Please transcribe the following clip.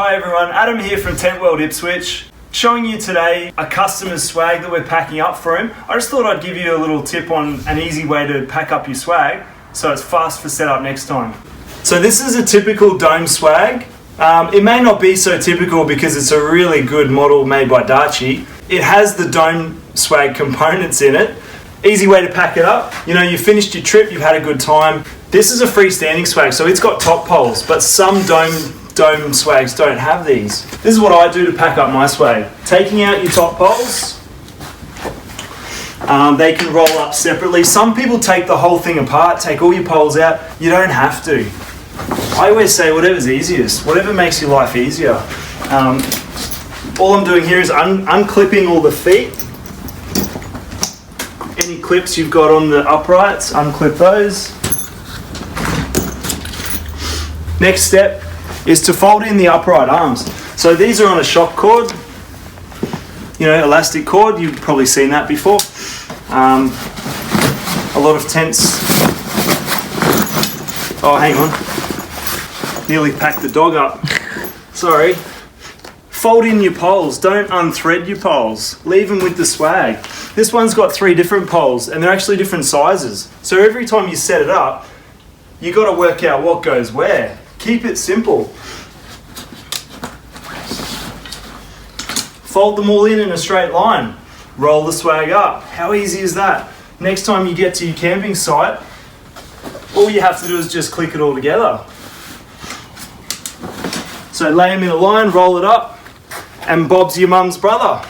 Hi everyone, Adam here from Tentworld Ipswich, showing you today a customer's swag that we're packing up for him. I just thought I'd give you a little tip on an easy way to pack up your swag so it's fast for setup next time. So this is a typical dome swag. It may not be so typical because it's a really good model made by Darche. It has the dome swag components in it. Easy way to pack it up. You know, you finished your trip, you've had a good time. This is a freestanding swag, so it's got top poles, but some dome swags don't have these. This is what I do to pack up my swag. Taking out your top poles, they can roll up separately. Some people take the whole thing apart, take all your poles out. You don't have to. I always say whatever's easiest, whatever makes your life easier. All I'm doing here is unclipping all the feet. Any clips you've got on the uprights, unclip those. Next step is to fold in the upright arms. So these are on a shock cord, you know, elastic cord. You've probably seen that before. A lot of tents. Oh, hang on. Nearly packed the dog up. Sorry. Fold in your poles. Don't unthread your poles. Leave them with the swag. This one's got 3 different poles and they're actually different sizes. So every time you set it up, you got to work out what goes where. Keep it simple. Fold them all in a straight line. Roll the swag up. How easy is that? Next time you get to your camping site, all you have to do is just click it all together. So lay them in a line, roll it up, and Bob's your mum's brother.